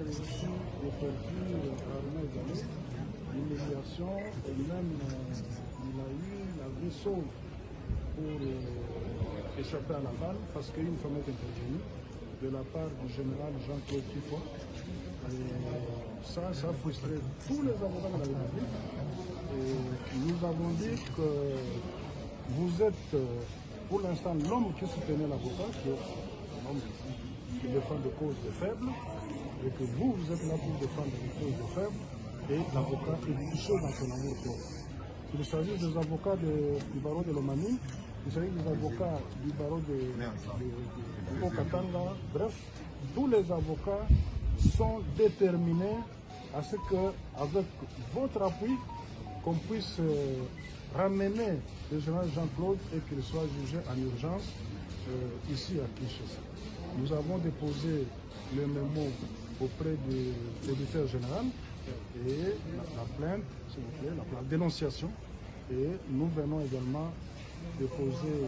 réussi aujourd'hui à organiser une médiation et même il a eu la vie sauve pour échapper à la balle parce qu'une femme est intervenue de la part du général Jean-Claude Tifo. Ça a frustré tous les avocats de la République. Et nous avons dit que vous êtes pour l'instant l'homme qui soutenait l'avocat, qui est l'homme qui défend des causes des faibles, et que vous êtes là pour défendre les causes des faibles, et l'avocat est touché dans son amour propre. Il s'agit des avocats du barreau de l'Omanie, il s'agit des avocats du barreau de Haut-Katanga, bref, tous les avocats sont déterminés à ce qu'avec votre appui, qu'on puisse ramener le général Jean-Claude et qu'il soit jugé en urgence ici à Kinshasa. Nous avons déposé le mémo auprès du l'auditeur général et la plainte, s'il vous plaît, la dénonciation. Et nous venons également déposer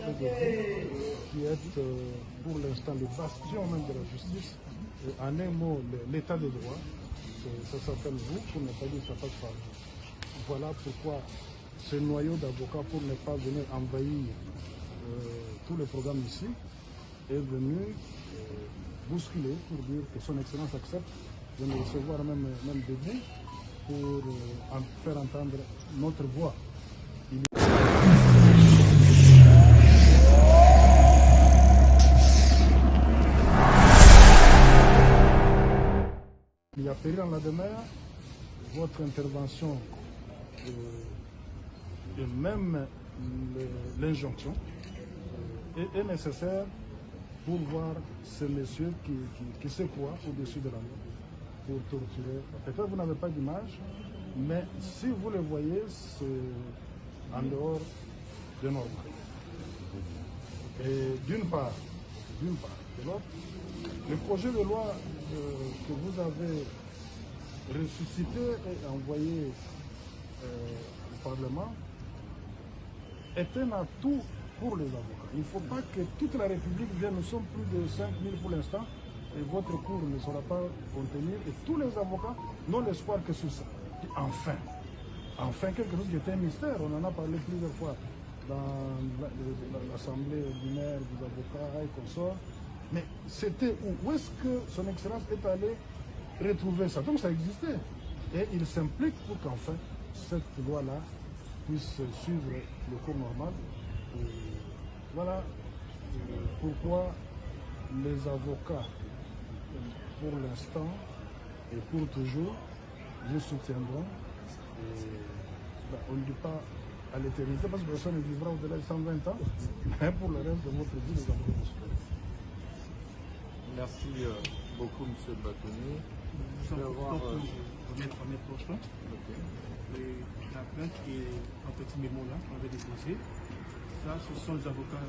auprès de vous, qui êtes pour l'instant le bastion même de la justice, en un mot, l'état de droit. Ça s'appelle vous, pour ne pas dire ça passe par vous. Voilà pourquoi ce noyau d'avocats, pour ne pas venir envahir tout le programme ici, est venu bousculer pour dire que son Excellence accepte de nous recevoir même debout pour faire entendre notre voix. Il y a péril en la demeure, votre intervention et même l'injonction est nécessaire pour voir ce monsieur qui se croit au-dessus de la loi pour torturer. Peut-être que vous n'avez pas d'image, mais si vous le voyez, c'est en dehors de normes. Et d'une part, de l'autre, le projet de loi que vous avez ressuscité et envoyé au Parlement est un atout pour les avocats. Il ne faut pas que toute la République vienne, nous sommes plus de 5000 pour l'instant, et votre cours ne sera pas contenu, et tous les avocats n'ont l'espoir que sur ça. Et enfin quelque chose qui était un mystère, on en a parlé plusieurs fois dans l'Assemblée ordinaire des avocats et consorts, mais c'était où est-ce que son Excellence est allé retrouver ça? Donc ça existait. Et il s'implique pour qu'enfin cette loi-là puisse suivre le cours normal. Et voilà pourquoi les avocats, pour l'instant et pour toujours, vous soutiendront. Et, on ne dit pas à l'éternité parce que personne ne vivra au-delà de 120 ans, mais pour le reste de votre vie, les avocats vous soutiendront. Merci beaucoup, M. le bâtonnier. Nous allons remettre en mai prochain. Et la plainte qui est en petit mémo là, qu'on avait déposé, ça, ce sont les avocats.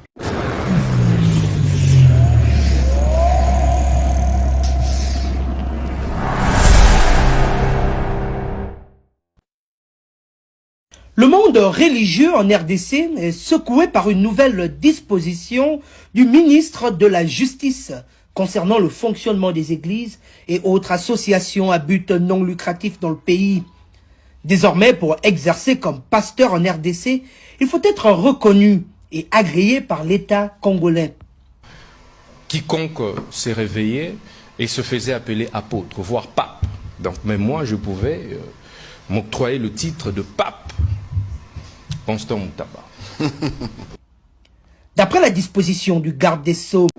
Le monde religieux en RDC est secoué par une nouvelle disposition du ministre de la Justice concernant le fonctionnement des églises et autres associations à but non lucratif dans le pays. Désormais, pour exercer comme pasteur en RDC, il faut être reconnu et agréé par l'État congolais. Quiconque s'est réveillé et se faisait appeler apôtre, voire pape. Donc même moi, je pouvais m'octroyer le titre de pape. Constant Moutaba. D'après la disposition du garde des Sceaux,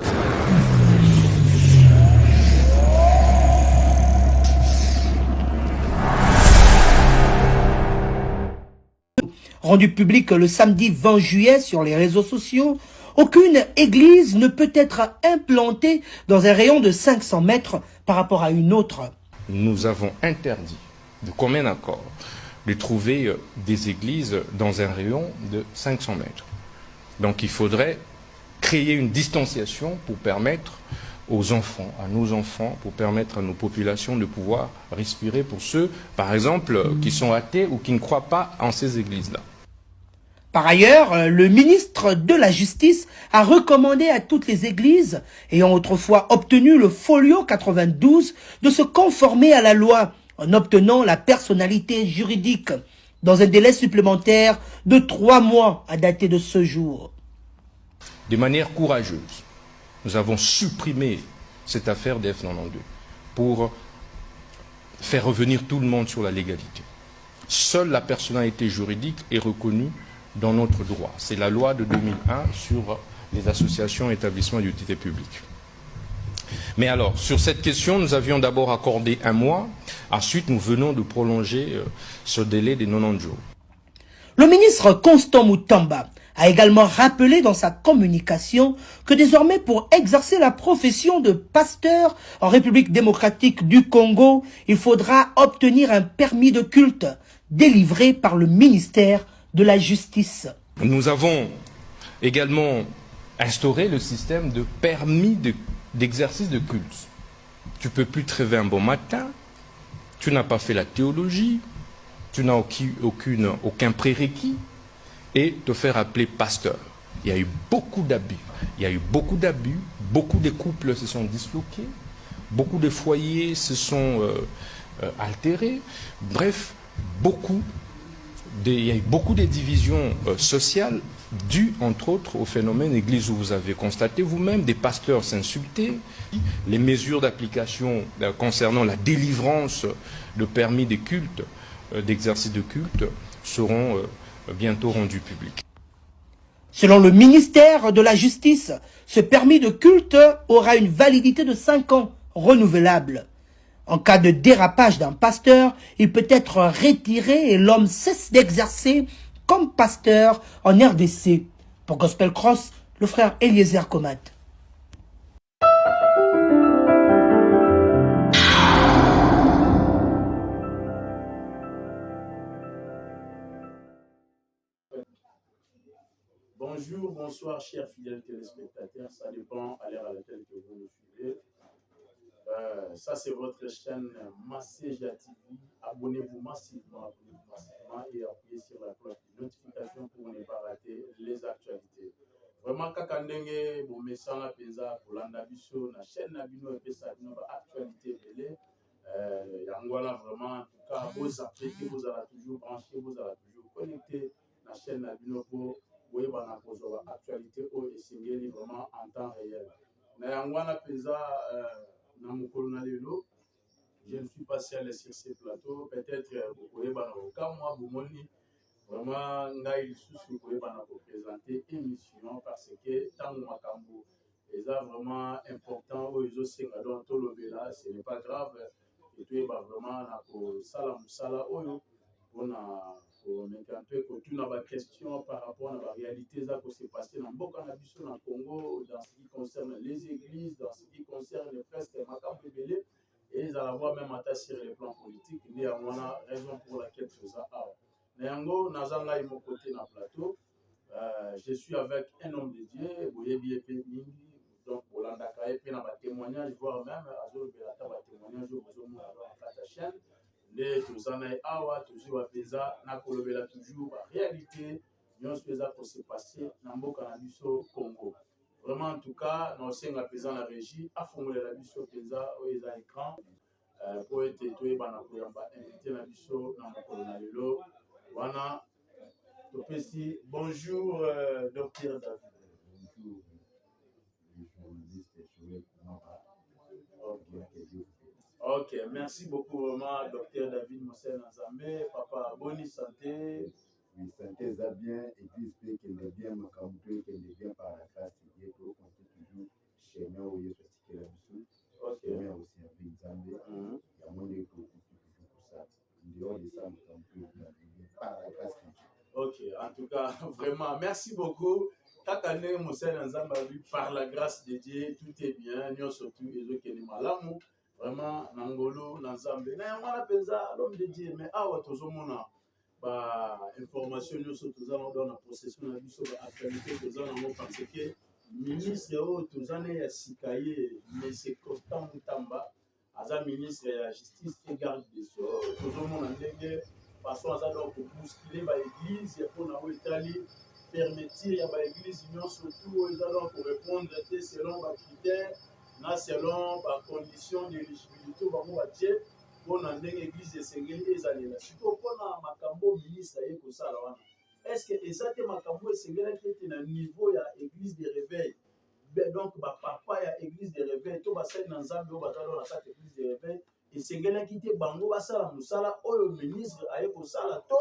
rendu public le samedi 20 juillet sur les réseaux sociaux, aucune église ne peut être implantée dans un rayon de 500 mètres par rapport à une autre. Nous avons interdit, de commun accord, de trouver des églises dans un rayon de 500 mètres. Donc il faudrait créer une distanciation pour permettre aux enfants, à nos enfants, pour permettre à nos populations de pouvoir respirer pour ceux, par exemple, qui sont athées ou qui ne croient pas en ces églises-là. Par ailleurs, le ministre de la Justice a recommandé à toutes les églises ayant autrefois obtenu le folio 92 de se conformer à la loi en obtenant la personnalité juridique dans un délai supplémentaire de 3 mois à dater de ce jour. De manière courageuse, nous avons supprimé cette affaire des F92 pour faire revenir tout le monde sur la légalité. Seule la personnalité juridique est reconnue dans notre droit. C'est la loi de 2001 sur les associations et établissements d'utilité publique. Mais alors, sur cette question, nous avions d'abord accordé 1 mois. Ensuite, nous venons de prolonger ce délai des 90 jours. Le ministre Constant Mutamba a également rappelé dans sa communication que désormais, pour exercer la profession de pasteur en République démocratique du Congo, il faudra obtenir un permis de culte délivré par le ministère de la Justice. Nous avons également instauré le système de permis d'exercice de culte. Tu ne peux plus te réveiller un bon matin, tu n'as pas fait la théologie, tu n'as aucun prérequis et te faire appeler pasteur. Il y a eu beaucoup d'abus. Beaucoup de couples se sont disloqués, beaucoup de foyers se sont altérés. Bref, il y a eu beaucoup de divisions sociales dues, entre autres, au phénomène église où vous avez constaté vous-même des pasteurs s'insulter. Les mesures d'application concernant la délivrance de permis de culte, d'exercice de culte, seront bientôt rendues publiques. Selon le ministère de la Justice, ce permis de culte aura une validité de 5 ans, renouvelable. En cas de dérapage d'un pasteur, il peut être retiré et l'homme cesse d'exercer comme pasteur en RDC. Pour Gospel Cross, le frère Eliezer Komat. Bonjour, bonsoir, chers fidèles téléspectateurs. Ça dépend à l'heure à laquelle que vous nous suivez. Ça, c'est votre chaîne Masséja TV. Abonnez-vous massivement et appuyez sur la cloche de notification pour ne pas rater les actualités. Vraiment, kakandenge, bon message la pesa pour l'andabiso, la chaîne Nabino et pesa Nabino, actualité télé. Yangwana, vraiment, en tout cas, vous appréciez, vous allez toujours brancher, vous allez toujours connecter la chaîne Nabino pour oui, actualité au Essengeli vraiment en temps réel. Mais Yangwana pesa je ne suis pas allé sur ces plateaux. Peut-être vous pouvez moi vraiment vous pouvez présenter émission parce que tant Makambo est vraiment important aux ce n'est pas grave et tout est vraiment sala oyo on a une question par rapport à la réalité qui s'est passée dans beaucoup de Congo, dans ce qui concerne les églises, dans ce qui concerne les presque Makambo Belé, et ils allaient voir même attaché sur les plans politiques. Il y a une raison pour laquelle tout ça a. Néango, Nazanga est mon côté dans le plateau. Je suis avec un homme de Dieu, Boyebi Epeni, donc Bolanda Kaye, puis dans le témoignage, voire même Azul Belata, le témoignage de Bozomo dans la chaîne. Les Tozanaï Awa, toujours à Pesa, Nakolobela toujours, la réalité, nous faisons pour se passer dans le Canabiso Congo. Vraiment, en tout cas, nous sommes à Pesa la régie, à fond de la Biso Pesa, où ils ont écran, pour être tué par invité la Biso dans le colonel. Voilà, bonjour, docteur David. Bonjour. Ok, merci beaucoup vraiment, docteur David Mossel Nzambe. Papa, bonne santé. Oui, santé ça bien, et puis j'espère qu'elle est bien, ma campagne, qu'elle est bien par la grâce de Dieu, pour qu'on puisse toujours chez nous, où il y a ce la dessous. Ok. Mais aussi un peu Nzambe, il y a moins de pour ça. En dehors de ça, ma campagne, par la grâce de Dieu. Ok, en tout cas, vraiment, merci beaucoup. Chaque année, Mossel Nzambe a vu par la grâce de Dieu, tout est bien, nous surtout, les autres qui sont malades. Vraiment, Nangolo, Nanzambe, l'homme de Dieu, mais ah, Tozomona, information, nous sommes dans la possession de l'actualité, parce que le ministre, Tozane Sikaye, mais c'est Constant Mutamba, Aza ministre de la Justice et garde des Sceaux, Tozomona, façon à ça donc bousculer l'église et pour nous étaler permettre à l'église union surtout ils allons pour répondre selon les critères selon les conditions d'éligibilité pour l'église esengeli ezali là surtout pour makambo ministre ye kosala wana est-ce que exactement makambo esengelaki ete na niveau ya église de réveil donc bapapa ya église de réveil to basali na nzambe oyo bazali na kati église de réveil esengelaki te bango basala mosala oyo ministre aye kosala to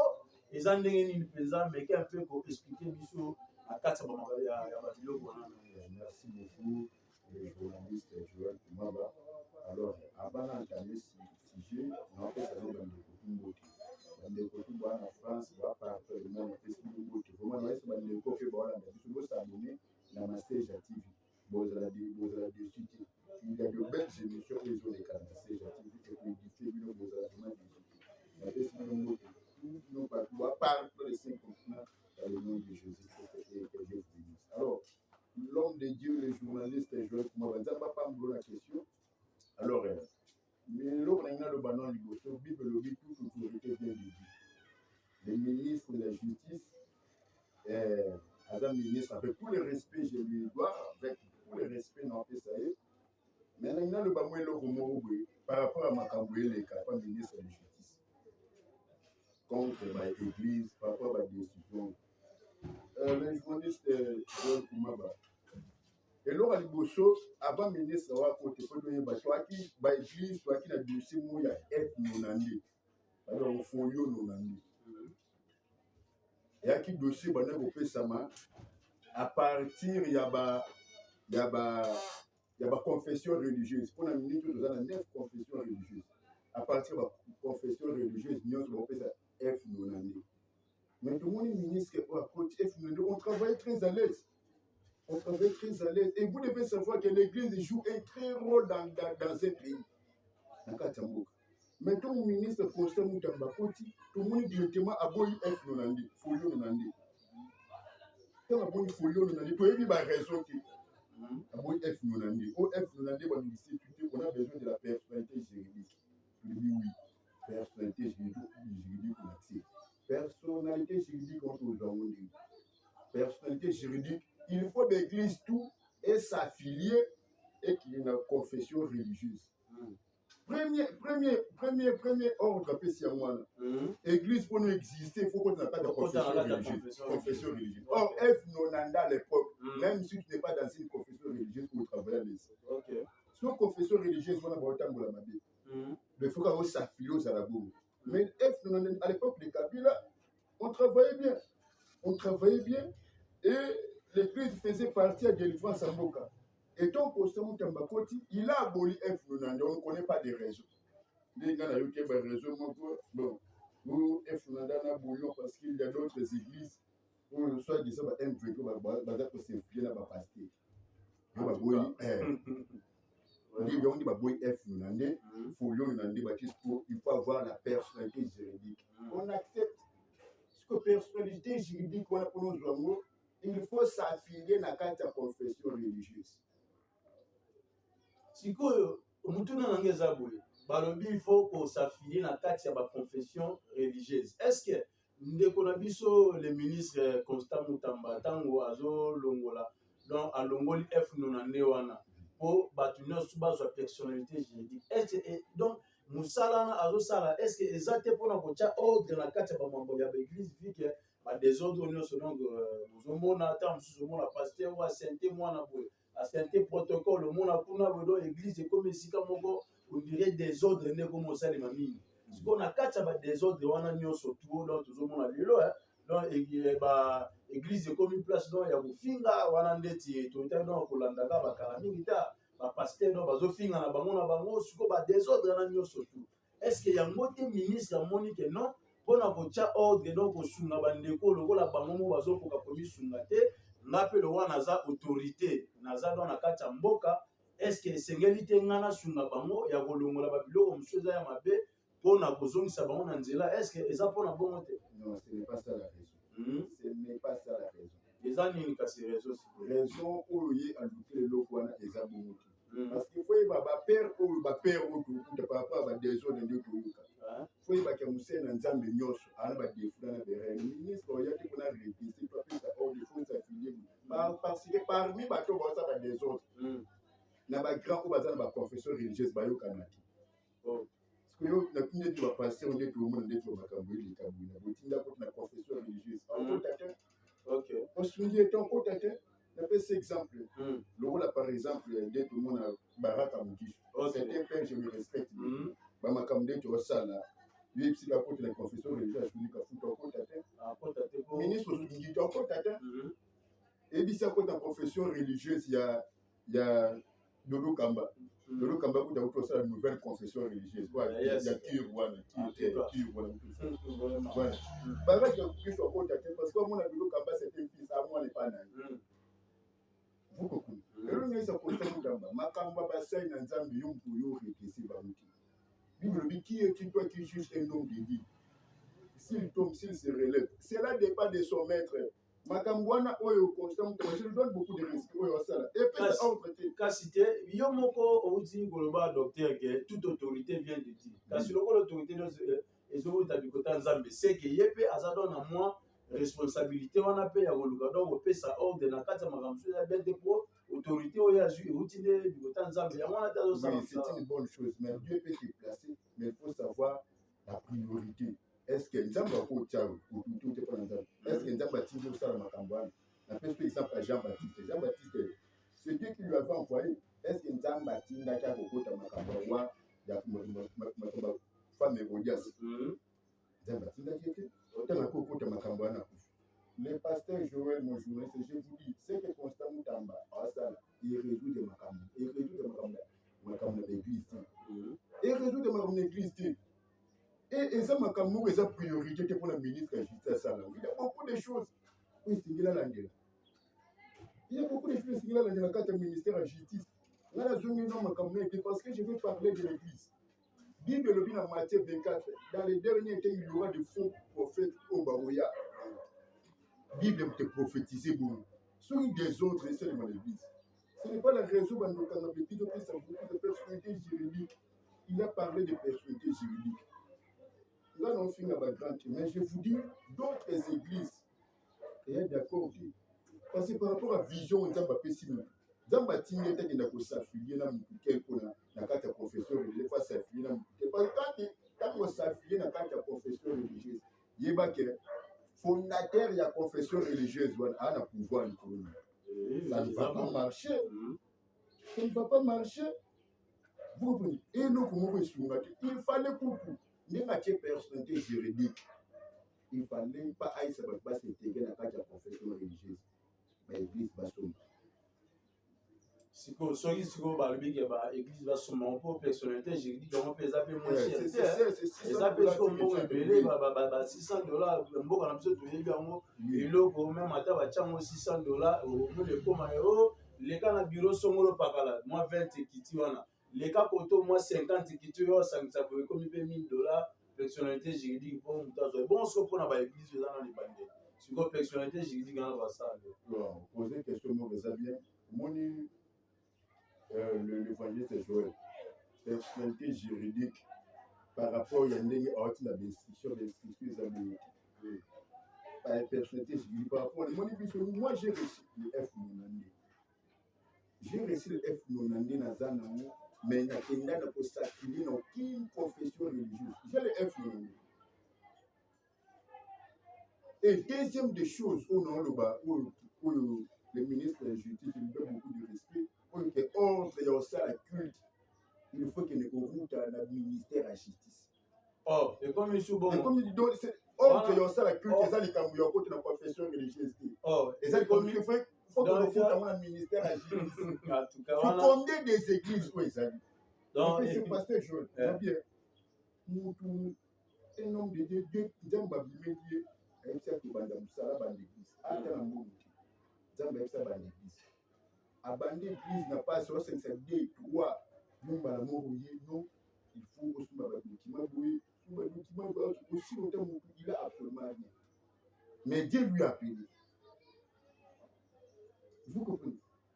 eza ndenge nini mpenza meke mpe koexplike biso na kati ya babiloko wana. Merci beaucoup les journalistes Joël Kumaba. Alors avant d'entamer ce sujet on peut saluer bandeko tumba na France ba partout le monde Facebook vraiment na ese bandeko ke ba na biso s'abonner na Masteja TV bozala dessus il y a de belles émissions les autres de Masteja TV et puis diffuser bino bozala vraiment dessus na Facebook nous pas partout les 5 continents dans le nom de Jésus et Dieu vous bénisse. Alors l'homme de Dieu, le journaliste Joël Kumaba, nous n'avons pas la question. Alors, mais l'homme n'a le banon liboso, Bible le dit, toute autorité vient de Dieu. Le ministre de la Justice, Adam ministre, avec tout le respect, je lui dois, avec tout le respect, non, ça y est. Mais il y a le banon le Romorobé, par rapport à Makamboué, le capable ministre de la Justice, contre l'église, par rapport à la décision. Le journaliste Joël Kumaba. Et là, liboso avant ministre wa côté ko doye ba twaki ba église twaki na dossier mo ya F nonandi alors folio nonandi ya ki dossier bana ko pesama à partir ya ba confession religieuse pour la minute nous avons 9 confessions religieuses à partir de la confession religieuse nous avons pesa F nonandi mais tout le monde ministre pour à côté F nonandi on travaille très à l'aise. On travaille très à l'aise. Et vous devez savoir que l'église joue un très rôle dans un pays. Mais tout le ministre Constant Moutamba Koti, tout le monde directement a beau F Nonandi, Folio Nonandi. Quand on a beau Folio Nonandi, tout le monde a raison qui a beau F Nonandi. Au F Nonandi, on a besoin de la personnalité juridique. Je dis oui. Personnalité juridique, on accepte. Personnalité juridique, on peut personnalité juridique. Il faut l'église tout et s'affilier et qu'il y ait une confession religieuse. Premier ordre, l'église pour nous exister, il faut qu'on ait pas de confession religieuse. Or, F Nonanda à l'époque, même si tu n'es pas dans une confession religieuse pour travailler à l'aise. Sur confession religieuse, on a autant de la mabé. Il faut qu'on s'affilie aux Arabes. Mais F Nonanda, à l'époque de Kabila, on travaillait bien. Et l'église faisait partie de l'Église Samboka. Et donc, Constant Moutamba Koti, il a aboli F Nonanda, on ne connaît pas des raisons. Les gens ont eu des raisons, bon, ou F Nonanda n'a aboli parce qu'il y a d'autres églises où soit disant un peu que c'est là bas pasteur. Il va boire il va boire F Nonanda, folio Nonanda il faut avoir la personnalité juridique. On accepte ce que personnalité juridique on a pour nos amours. Il faut s'affilier dans la confession religieuse. Si il faut s'affilier dans la confession religieuse. Est-ce que le ministre Constant Moutamba Tango Azo Longola, donc à Longoli F Nonandewana, pour bâtir sur personnalité juridique? Est-ce que donc Moussala Azo Sala, est-ce que exactement pour nous ordre dans la carte de l'église vu que des ordres nous selon nous avons atteint nous avons pasteur ou assenté moi na boy assenté protocole le monde a kuna bodo église comme ici comme on dirait des ordres ne comme ça les mamie ce qu'on a quatre des ordres on a mis surtout donc nous avons lelo donc église comme une place donc ya bufinga wana ndeti to donc kolanda ka bakala mingi ta ba pasteur donc bazo finga na bango ce qu'on ba des ordres on a mis surtout est-ce que y a un ministre a moni que non pour na ordre donc osunga bandeko lokola bango mo bazokoka komisunga te ngape le wana za autorité naza dans na kati ya mboka est-ce que sengeli te ngana sunga bango ya kolongola babiloko mosusu ya mabe pour na kozongisa bango na nzela est-ce que eza pour na bongo te? Non, ce n'est pas ça la raison. Ce n'est pas ça la raison. Eza nini kasi raison oyo ye aluki eloko wana eza bongo te. Parce qu'il faut yeba bapère oyo bapère oyo tokuta par rapport à badésordre nde toyoka. toyebaka mosala na nzambe nyonso ana badefula na berere ministre oya te mpona repesi topesa or de faux affilié parce que parmi bato baosa badesordre na bagrand oyo baza na baconfession religieuse bayokana te sikoyo napini ete bapaster nde tomona nde to makambo eleka boye na botinda koti na confession religieuse okota te osungi ete okota te napesi exemple lokola par exemple nde tomona baraka mokiso c'est un père je me respecte bamakambo nde tosala yo ebisika koti na confession religieuse asungi kafuta okota te ministre osungi te okota te ebisika koti na confession religieuse ya Dodo Kamba kuta kutosala nouvelle confession religieuse ya kir wana voilà baraka mokiso okota te parce que omona Dodo Kamba c'est un fils à moi n'est pas naye vous comprenez lelo nyesa kota kutamba makambo basai na nzambe yo mpo yo rekesi bamuti Bible dit qui est toi qui juge un homme de vie s'il tombe s'il se relève cela dépend de son maître Makambwana oyo constant je lui donne beaucoup de respect oyo sala et puis entretien kasite yo moko outi goloba docteur que toute autorité vient de dire kasi loko l'autorité ezo tabikota nzambe c'est que yepe azado na moi responsabilité wana pe ya koluka donc opesa ordre na kati ya makambo ya bien de pro autorité oyo azu outi de bikota nzambe ya wana tazo ça c'est une bonne chose mais Dieu peut te placer mais il faut savoir la priorité. Est-ce que Nzamba ko tchao ou tout est pas Nzamba est-ce que Nzamba tindi au sala makambo wana na pèse exemple à Jean-Baptiste c'est Dieu qui lui avait envoyé est-ce que Nzamba tinda cha kokota makambo wa ya makambo femme Hérodias Nzamba tinda kete otana kokota makambo wana le pasteur Joël mon journaliste je vous dis c'est que Constant Mutamba asala il résout des makambo d'église et résout des makambo d'église et ça m'a comme nous les priorité pour la ministre de la justice. Il y a beaucoup de choses. Oui, c'est il y a beaucoup de choses qui sont dans le ministère de la justice. Là, la zone parce que je veux parler de l'église. Bible le dit dans Matthieu 24, dans les derniers temps, il y aura de faux prophètes au Baroya. Bible te prophétisé bon. Sur des autres, c'est seulement l'église. Ce n'est pas la raison pour laquelle on a beaucoup de personnalités juridiques. Il a parlé de personnalités juridiques. Là, on finit à grande, mais je vous dis, d'autres églises, et est d'accord, parce que par rapport à la vision, on a pessimiste. Zamba tinga était dans s'affilier dans la carte de confession religieuse, face s'affilier dans parce que quand on s'affilier dans la carte de confession religieuse, il y a que fondateur de la confession religieuse a un pouvoir économique. Ça ne va pas marcher. Ça ne va pas marcher. Vous comprenez? Et nous, comment il fallait pour les matières personnalité juridique, il ne fallait pas aller se s'intégrer dans la carte de confession religieuse. Mais l'église va sommer. Si vous avez l'église va sommer, pour personnalité juridique, on peut les appeler moins cher. Les appels sont moins élevés, $600. On a besoin de et là, même à 600 $, les cas dans bureau sont moi 20 qui les cas pour moi 50 qui ça peut comme $1000 personnalité juridique pour bon ce qu'on a l'église dans les bandits. Si vous personnalité juridique dans ça. Poser une question moi bien. L'évangile de Joël, personnalité juridique par rapport à la l'instruction des Écritures, par la personnalité juridique par rapport à moi j'ai reçu le F Nonandé. J'ai reçu le F Nonandé dans un mais il n'y a pas s'affilier dans aucune confession religieuse. J'ai le F Nonandé. Et deuxième des choses, où le ministre de la Justice lui donne beaucoup de respect. Pour que ordre et aussi à la culte, il faut qu'il y ait une route à la ministère de la justice. Oh, et comme il dit, c'est ordre et aussi à la culte, c'est les cambouillons côté de la profession religieuse. Oh, et ça, comme il faut qu'on route à la ministère de la justice. En tout cas, il faut fonder des églises où ils habitent. Donc, c'est pasteur Joël. Bien, un homme de Dieu, Zamba Bimédié, et c'est que Bandam Sarah l'église. Attends un moment. Zamba est ça l'église. Abandonner l'église n'a pas sur 552 3 non bah l'amour non il faut aussi bah aussi longtemps il a absolument rien mais Dieu lui a appelé vous comprenez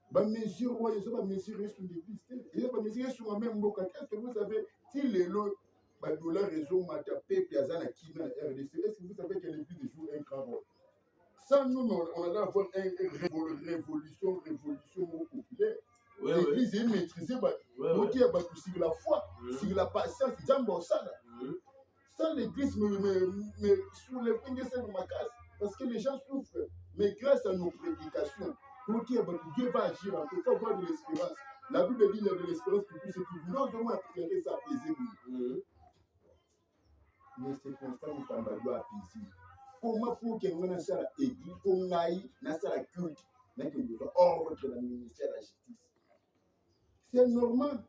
bah mesure ouais ça va mesurer sur l'église il va mesurer sur la même boca qu'est-ce que vous savez si les lots Badola réseau Matapé, Piazza, Kina, RDC. Est-ce que vous savez que l'église joue un grand rôle? Sans nous, on allait avoir une révolution populaire. L'église est maîtrisée par sur la foi, sur la patience, sans l'église me soulève une de ma case. Parce que les gens souffrent. Mais grâce à nos prédications, Dieu va agir en tout cas, avoir de l'espérance. La Bible dit qu'il y a de l'espérance pour tous ceux qui non seulement apaiser ça, apaiser. Mais c'est constant que Tamba doit apaiser. Comment pour que nous ayons l'église, qu'on aille dans la culte, que nous soyons hors de la ministère de la justice? C'est normal.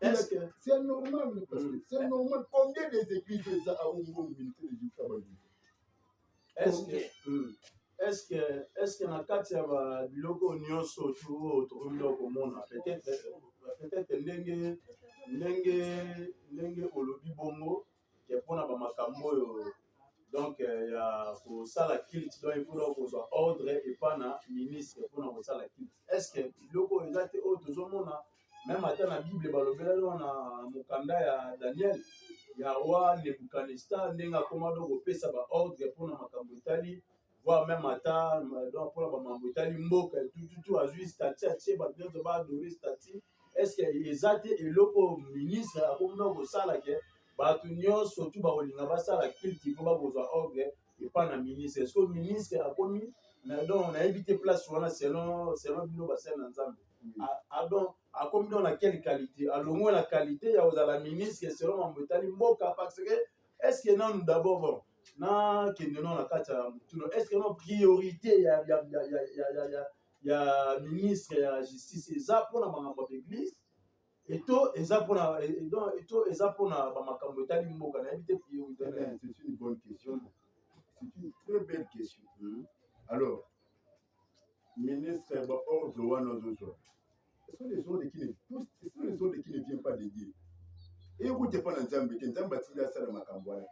C'est normal, c'est normal. Combien des églises à Oumbo, ministère de la justice? Est-ce que na kati ya ba biloko nyonso tu tokomi komona peut-être ndenge olobi bongo ke mpona bamakambo oyo donc ya kosala kilte donc il faut kozwa ordre epa na ministre mpona kosala kilte. Est-ce que biloko eza te oyo tozomona même ata na bible balobelaki na mokanda ya Daniel ya roi Nebukadnezar ndenge akoma do kopesa baordre mpona makambo etali voire même ata donc pour la maman itali mboka tout a juste statut ba nyonso ba adorer statut. Est-ce que ezate eloko ministre akomona kosala ke bato nyonso tout ba kolinga basala kilte po bakozwa ordre epa na ministre? Est-ce que ministre akomi na donc on a évité place wana selon bino basala na nzambe donc akomi dans quelle qualité alongo la qualité ya ozala ministre selon mambo itali mboka? Parce que est-ce que non d'abord bon na kende non na kati ya mutuno, est-ce que non priorité ya ministre ya justice eza mpona makambo ya église eto eza mpona bamakambo etali mboka? Na yebi te priorité. C'est une bonne question, c'est une très belle question. Alors ministre ordre wana ozozo, ce sont les ordres qui ne viennent pas de Dieu. Et vous n'êtes pas dans Nzambe, Nzambe atila sala makambo wana.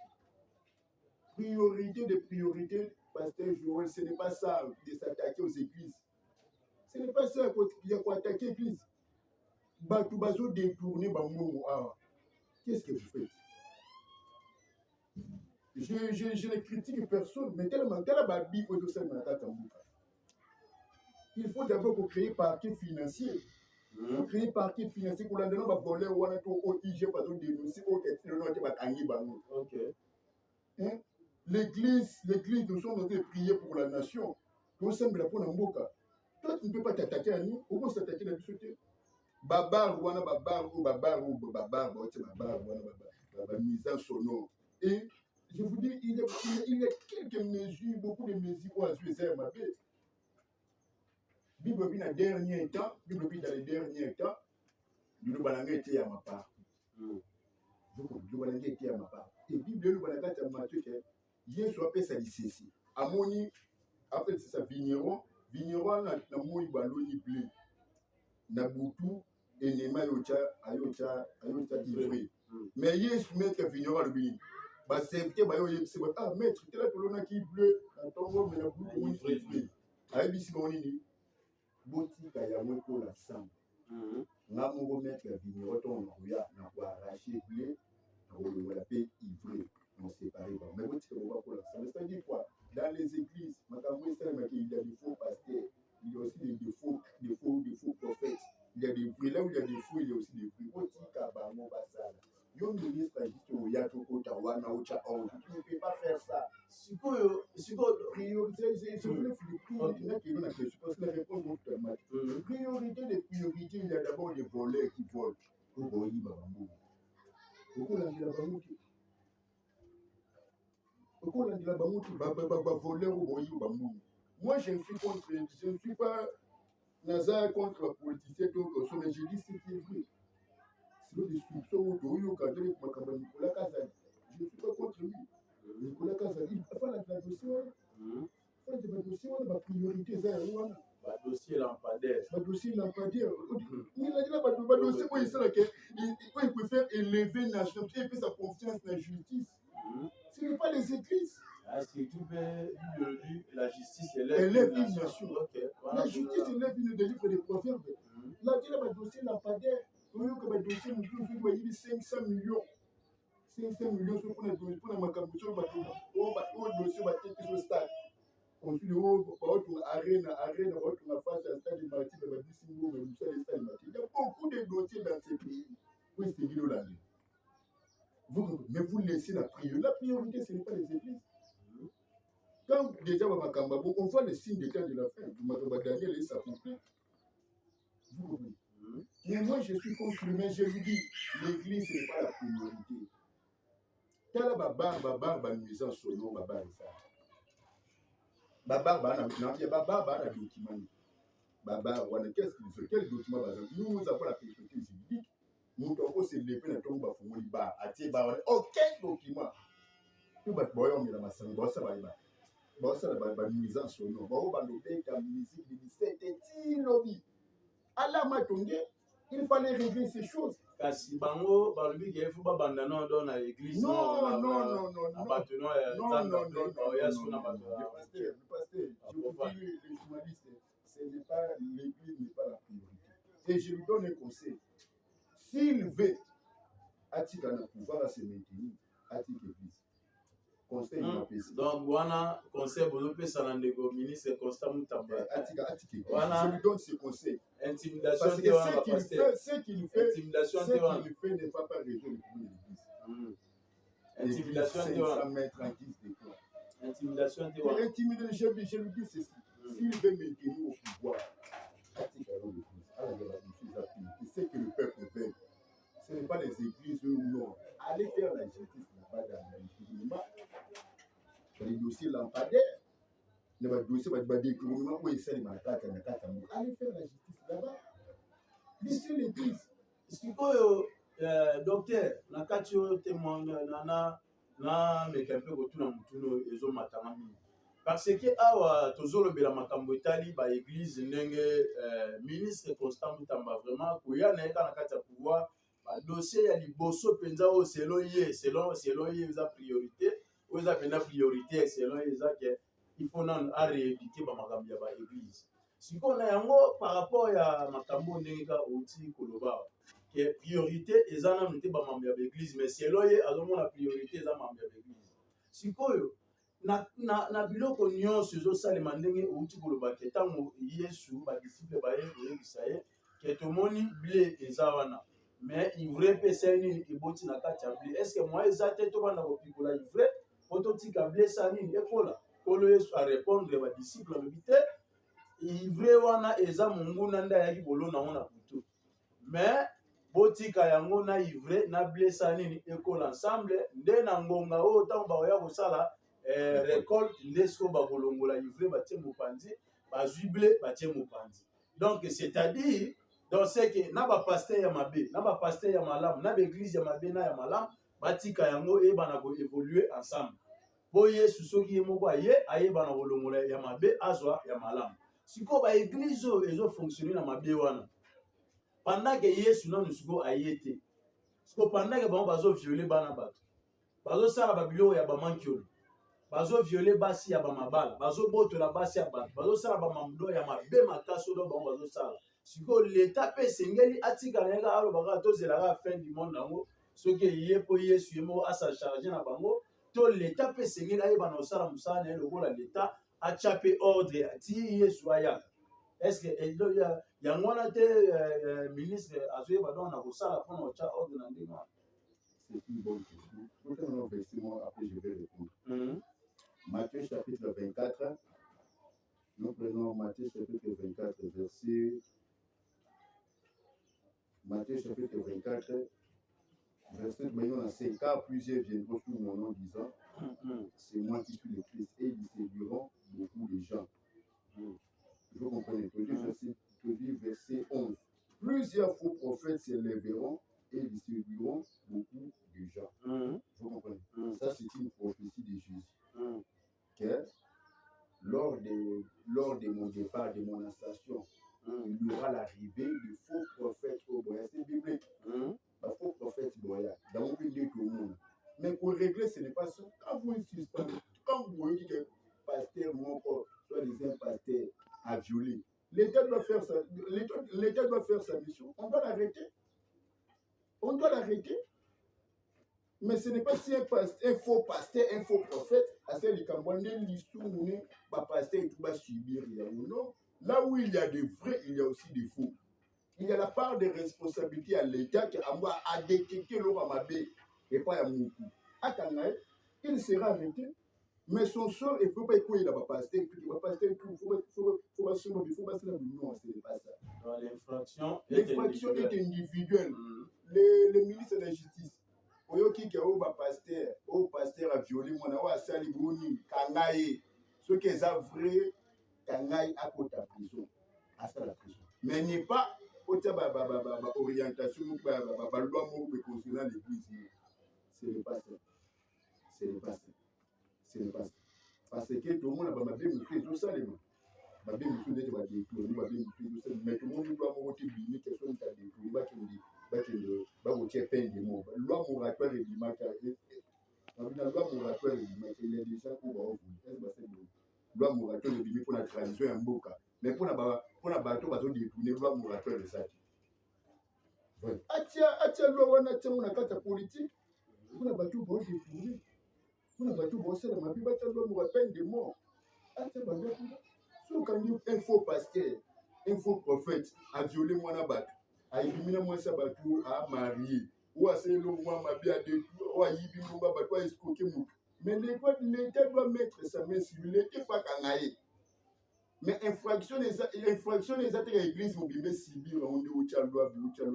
Priorité de priorité, pasteur Joël, ce n'est pas ça de s'attaquer aux églises. Ce n'est pas ça qu'il y a pour attaquer l'église. Batoubazo détourné Bamou. Qu'est-ce que vous faites? Je ne critique personne, mais tellement il faut d'abord créer parquet financier. Il faut créer parquet financier pour l'année va voler ou on IG pas dénoncer au l'église, nous sommes en train de prier pour la nation. Toi, tu ne peux pas t'attaquer à nous. Comment s'attaquer à la société? Babar, mise en sonore. Et je vous dis, il y a quelques mesures, beaucoup de mesures pour assurer ma paix. Bible dans les derniers temps, nous balangé était à ma part. Nous balangé était à ma part. Et Bible nous balangé à Matthieu que Jésus appelle ça d'ici. Amoni après c'est ça vigneron na moi baloni blé. Na butu et nema ayocha ivré. Mais Jésus maître vigneron le bien. Bah c'est que bah yo c'est ah maître tu là polona qui bleu na tongo mais na butu on ivré. Ayi bisi bonini. Botika ya mweko la sang. Na mongo maître vigneron ton roya na kwa arracher blé na la paix ivré. On séparé. Mais botika on va pour la sang. Ça dit quoi? Dans les églises, il y a des faux pasteurs, il y a aussi des faux prophètes. Il y a des vrais là où il y a des faux, il y a aussi des vrais. Tu ne peux pas faire ça. Priorité des priorités, il y a d'abord des voleurs qui volent. Moi, je ne suis pas Nazar contre la politicien, mais je dis ce qui est vrai. C'est une destruction de Nicolas Kazali. Je ne suis pas contre lui. Nicolas Kazali, il faut faire la dossier. La priorité, c'est le dossier lampadaire. Le dossier lampadaire. Il a dit là, le dossier, il préfère élever la nation et faire sa confiance dans la justice. Ce n'est pas les églises. Est-ce que tu veux la justice élève une nation? La justice élève une des livres des proverbes. Là, il y a un dossier lampadaire. Il y a un dossier qui 500 millions. 500 millions pour les macambus, sur le dossier sur le stade. Ensuite, arène, on face à un stade de Martinique, il y a beaucoup de dossiers dans ces pays. Oui, c'est Guido. Mais vous laissez la priorité. La priorité, ce n'est pas les églises. Quand déjà, on voit les signes de temps de la fin. Daniel et ça complet. Vous comprenez? Mais moi, je suis confirmé, je vous dis, l'église, ce n'est pas la priorité. Tala baba nuisance solo baba ça. Baba na document. Baba wana qu'est-ce qu'il fait? Quel document bazar? Nous avons la perspective juridique. Nous devons se lever dans tombe bafongoli ba atie ba aucun document. Tout ba boyo mi na masanga bossa ba ba. Bossa ba nuisance solo. Ba ba no ta musique de 17 et lobby. Allah m'a tombé. Il fallait régler ces choses. Kasi bango balobi ke fu babanda non dans l'église non appartenant le pasteur, je vous dis les journalistes, ce n'est pas l'église n'est pas la priorité. Et je lui donne un conseil. S'il veut Atika na pouvoir à se maintenir, Atika église. Conseil donc voilà conseil pour le salandego ministre Constant Mutamba Atika voilà je lui donne ce conseil. Intimidation parce que ce qu'il fait ne va pas résoudre le problème de l'église. Intimidation ça mettre en guise de quoi? Intimidation pour intimider je lui dis ceci. S'il veut maintenir au pouvoir, Atika dans l'église. Alors c'est que le peuple veut. Ce n'est pas les églises ou non. Allez faire la justice là-bas dans l'église. Les dossiers lampadaires, les dossiers découvrement où ils sont les matas, allez faire la justice là-bas. Laissez l'église. Ce qui est docteur, na katio témoin na mekampe kotuna mutuno ezo matanga mingi. Parce que awa tozolo bela makambo etali ba église ndenge ministre Constant Mutamba vraiment koya na eka na kati ya pouvoir ba dossier ya liboso penza o selon ye za priorité. Vous avez une priorité selon les actes, il faut à rééduquer par l'église. Si on a par rapport à Makambo Nenga outil Koloba, que priorité est à l'église, mais selon les la priorité est à l'église. Si na biloko nyonso ezosalema ndenge outi Koloba, que tant Yesu, disciple Baye, que tout le monde blé eza wana. Mais il vrai peseni iboti na kati ya blé. Est-ce que moi ezate to bana kopikola ivre? Ototika blessa nini ekola kolo Yesu a répondre ba disciple lobité ivre wana eza munguna nda yaki bolona ona kutu mais botika yango na ivre na blessa nini ekola ensemble nde na ngonga o tango ba ya kosala récolte ndesko ba kolongola ivre ba tie mopanzi ba jubilé ba tie mopanzi donc c'est-à-dire donc c'est que na ba pasteur ya mabe na ba pasteur ya malamu na ba église ya mabe na ya malamu batika yango e bana ko évoluer ensemble. Bo Yesu soki ye moko aye bana ko longola ya mabe azwa ya malamu. Siko ba église ezo fonctionner na mabe wana. Pendant que Yesu na nusuko ayete. Siko pendant que bazo violer bana bato. Bazo sala ba biloko ya ba mankiolo. Bazo violer basi ya ba mabala. Bazo botola basi ya bato. Bazo sala ba mamdo ya mabe makaso do bazo sala. Siko l'état pe sengeli atika na nga alo baka tozela ka fin du monde nango. Ce qui est pour Yesu à sa charge na bango to l'état peut sengeli ayeba na osala musala na lokola l'état a chapé ordre ti Yesu aya. Est-ce que yango na te ministre azoyeba donc na kosala pour na cha ordre na ndenge wana? C'est une bonne question. Pourquoi verset après je vais répondre. Matthieu chapitre 24. Nous prenons Matthieu chapitre 24 verset Matthieu chapitre 24 verset maintenant, c'est car plusieurs viendront sous mon nom disant c'est moi qui suis le Christ et ils séduiront beaucoup de gens. Vous comprenez? Verset 11. Plusieurs faux prophètes s'élèveront et ils séduiront beaucoup de gens. Vous comprenez? Ça, c'est une prophétie de Jésus. Que lors de mon départ, de mon ascension, il y aura l'arrivée de faux prophètes au Boya. C'est biblique. Faux prophètes Boya. Dans le milieu tout le monde. Mais pour régler, ce n'est pas ça. Quand vous suspendez, quand vous voyez que pasteur, soit des pasteurs à violer, l'État doit faire sa mission. On doit l'arrêter. On doit l'arrêter. Mais ce n'est pas si un faux pasteur, un faux prophète, à ce Likambouane, l'Issoumouné, pasteur et tout va subir. Non. Là où il y a des vrais, il y a aussi des faux. Il y a la part de responsabilité à l'État qui a détecté l'Oramabé et pas à Moukou. À Kanaï, il sera arrêté. Mais son sort, il ne faut pas écouter la pasteur. Il faut pas se non, ce n'est pas ça. L'infraction est individuelle. Le ministre de la Justice. Oyoki ki au pasteur a violé mon a sali bruni kangaye ce qui est vrai kangaye à côté de la prison à ça la prison mais n'est pas côté orientation loi mo be concernant l'église ce n'est pas ça parce que tout le monde a mabé me fait tout ça les mains mabé me fait des mabé me fait mais tout le monde doit monter bini question ta détruire ba ko tie peine de mort loi moratoire et l'image la loi moratoire et l'image il y a déjà pour loi moratoire et l'image pour la transition en mboka mais pour la bateau bazo détourner loi moratoire de ça atia loi wana tia na kata politique pour la bateau ba détourner pour la bateau ba ça la mabi ba tia loi moratoire de mort atia ba so quand un faux pasteur un faux prophète a violé mwana bateau a éliminer moi ça bateau a marié ou à c'est le moi ma bien de ou à yibi moi bateau a escroquer mou mais l'État doit mettre sa main sur l'État pas kangaye mais infraction les autres églises vont bien subir on dit ou tcha loi non tu ne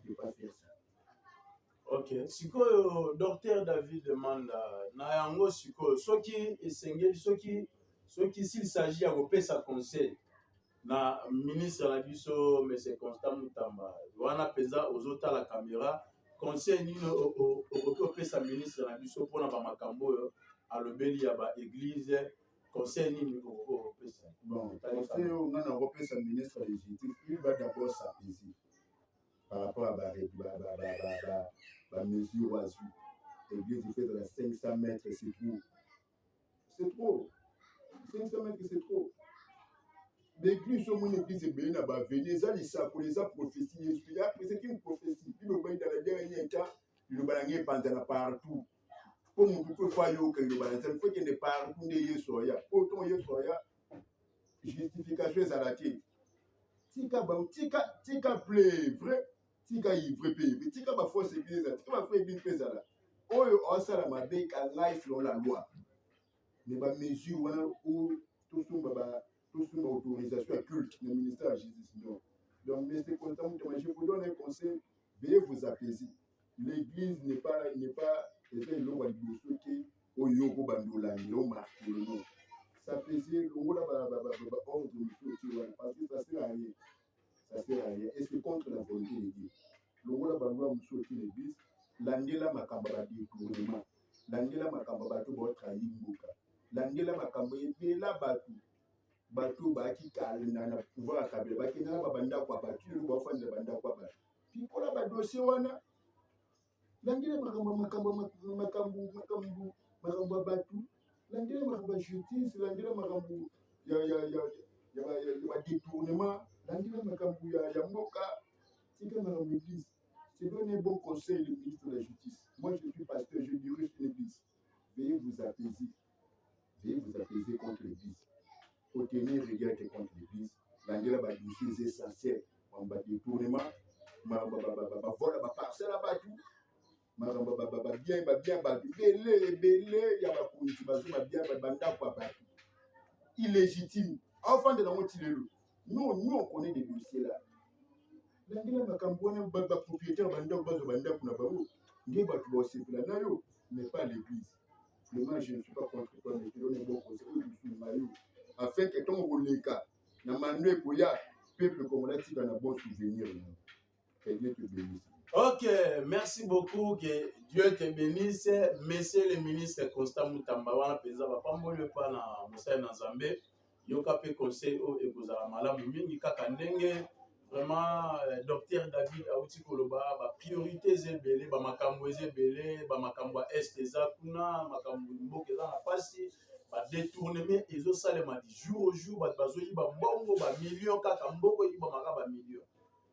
peux pas faire ça. Ok, siko docteur David demande na yango siko soki esengeli soki s'il s'agit à repérer sa conseil na ministre na biso M. Constant Mutamba wana peza ozota la caméra conseil nino repérer sa ministre na biso pona ba makambo alobeli ya ba église conseil nini repérer ça bon conseil on a repérer sa ministre de justice il va d'abord s'apaiser par rapport à la mesure oiseau l'église fait de la 500 mètres c'est trop 500 mètres c'est trop. L'église, sur mon église, est bien là-bas. Venez, ça, pour les prophéties. Après, c'est une prophétie. Puis, le bain dans le dernier temps, le bain pendant partout. Pour nous, pour faire le bain, il faut qu'il y ait partout des soya. Autant y soya, justification est à la tête. Tika plaît vrai, tika ivre paye. Tika ba force église, tika ba frère église pesa là. Oyo, ça la mabe, kangai selon la loi. Mais ba mesure, où tout ça, tout ce autorisation à culte, le ministère de la Justice. Donc, M. Constant, je vous donne un conseil, veuillez vous apaiser. L'église n'est pas, s'apaiser, ordre, parce que ça sert à rien. Ça sert à rien. Et c'est contre la volonté de Dieu. L'Ongola Bandoua Moussouti l'église, l'Angela Makamba détournement, l'Angela Makamba va trahir Mboka, l'Angela Makamba est là batu. Bateau baki kalina na pouvoir akabela baki na babanda kwa batu le bafanda banda kwa batu pikola ba dossier wana langile makambo batu langile makambo justice langile makambo ya détournement langile makambo ya mboka tika makambo église c'est donner un bon conseil le ministre de la justice moi je suis pasteur je dirige l'église veuillez vous apaiser contre l'église. Pour tenir rigueur contre l'église, l'angela va dossier essentiel. On va détournement, voilà, parcelle à battu, bien battu, belé, il y a ma condition, bien banda quoi battu. Illégitime. Enfant de la moitié nous on connaît des dossiers là. L'angela va camboner, propriétaire banda pour la barreau. Il va tout aussi pour la nayo, mais pas l'église. Vraiment, je ne suis pas contre toi, mais je donne un bon conseil au Mario. Afin que ton cas, na manuel pour ya peuple congolais qui a un bon souvenir. Que Dieu te bénisse. Ok, merci beaucoup. Que Dieu te bénisse. Monsieur le ministre Constant Mutamba, wana peza ba pambole pa na Moussa na Zambé. Yoka pe conseil o ekozala malamu mingi kaka ndenge vraiment docteur David Auti Koloba ba priorité zebele ba makambo ezebele ba makambo est eza kuna makambo mboka eza na pasi. Ba détournement ezo salema di jour au jour ba bazo yiba mbongo ba million kaka mboko yiba maka ba million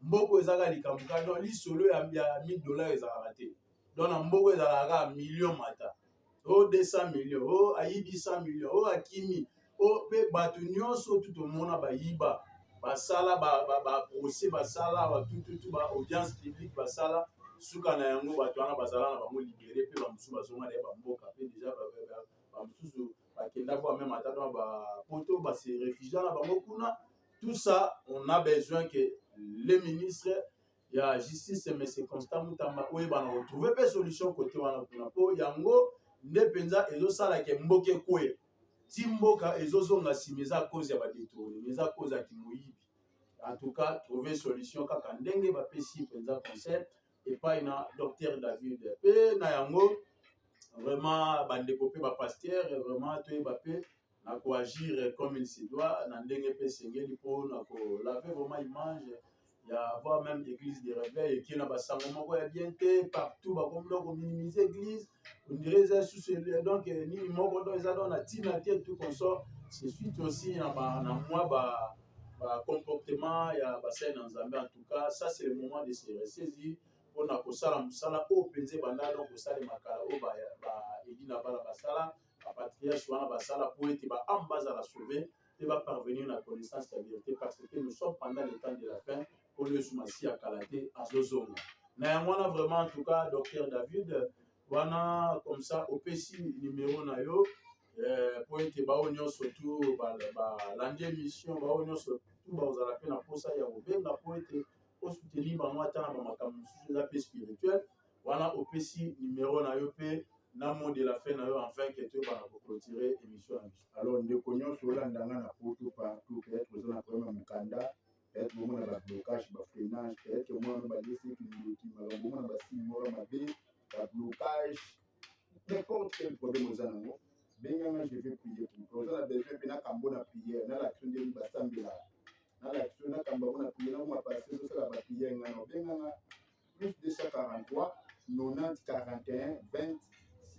mboko ezaka likambuka donc li solo ya $1000 ezaka raté donc na mboko ezalaka million mata o 200 millions o ayibi 100 millions o akimi o pe bato nyonso tout omona bayiba basala procès basala batututu ba audience publique basala suka na yango bato wana bazala na bango libéré pe bamosusu bazonga na ye bamboka pe déjà bamosusu bakenda kwa même ata na bapoto base réfugia na bango kuna. Tout ça on a besoin que les ministres ya justice M. Constant Mutamba oyo bana retrouver pe solution côté wana kuna po yango nde penza ezosala ke mboke kwe ti mboka ezozonga nsima eza cause ya badetourne eza cause ya kimoyibi. En tout cas trouver solution kaka ndenge bapesi penza conseil epai na Dr David pe na yango vraiment bandeko pe bapasteur vraiment toyeba pe na koagir comme il se doit na ndenge pe sengeli mpo na kolaver vraiment image ya avoir même église de réveil qui na basango moko ya bien te partout bakomona kominimiser église on dirait ça sous donc ni moko donc ça donne na tina te tout consort c'est suite aussi na moi comportement ya basai na Nzambe. En tout cas ça c'est le moment de se ressaisir pour na kosala musala o penze banda donc kosala makala o ba edina bala basala patriarche wana basala pour ete ba ambaza la sauver et va parvenir à la connaissance de la vérité parce que nous sommes pendant le temps de la fin pour le soumasi à Kalaté à Zozonga. Néanmoins, vraiment, en tout cas, Dr David, wana comme ça, au PC numéro nayo, pour être baonyo surtout, l'année mission, baonyo surtout, vous allez faire pour ça, il y a au pour être au soutenir, moi, tant ma camus, la paix spirituelle, wana au PC numéro nayo, namo de la fin enfin que tu vas clôturer l'émission. Alors nous connaissons cela dans la photo partout peut-être aux on problème mukanda peut-être au moins la blocage ba freinage peut-être au moins ba laisser qui alors au moins ba si mora mabe ba blocage n'importe quel problème aux anango benga je vais prier pour ça la besoin pena kambo na prière na l'action de basambela na l'action na kambo na prière na ma passer ça la prière ngano benga plus 243 90 41 20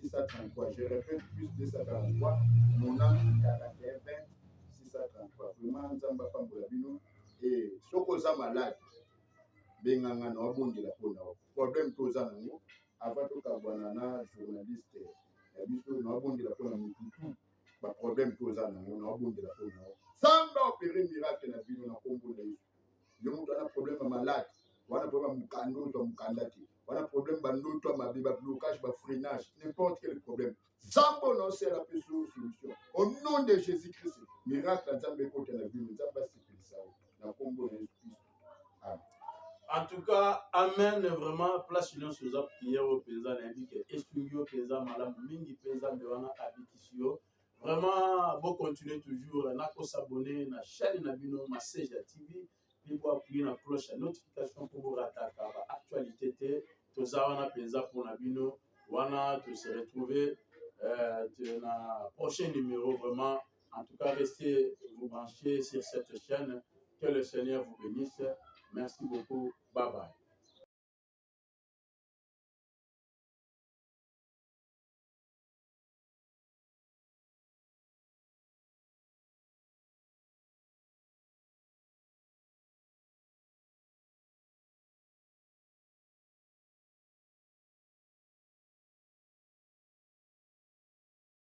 633. Je répète, plus 243, 90, 41, 20, 633. Vraiment, Nzamba Pambolabino. Et ce qu'on a malade, Benganga no abondi la pona. Problème que ça nango, avant tout kabwana journaliste, yabiso no abondi la pona mututu. Ba problème que ça nango no abondi la pona. Samba opérer miracle na bino na Congo na Yesu. Yo mutu ana problème malade, wana problème mukando to mukandati. Voilà problème bandoto mabiba blocage ba freinage n'importe quel problème Zambo non c'est la solution au nom de Jésus-Christ miracle Nzambe côté la vie Nzamba c'est ça na Congo na en tout cas amen vraiment place une sous la prière au président indique estudio président malamu mingi président de wana habitation vraiment bon continuer toujours na ko s'abonner na chaîne na bino Maseja TV puis pour appuyer la cloche à notification pour vous rattaquer à actualité Tozawana Penza pour Nabino, Wana, de se retrouver dans le prochain numéro. Vraiment, en tout cas, restez vous brancher sur cette chaîne. Que le Seigneur vous bénisse. Merci beaucoup. Bye bye.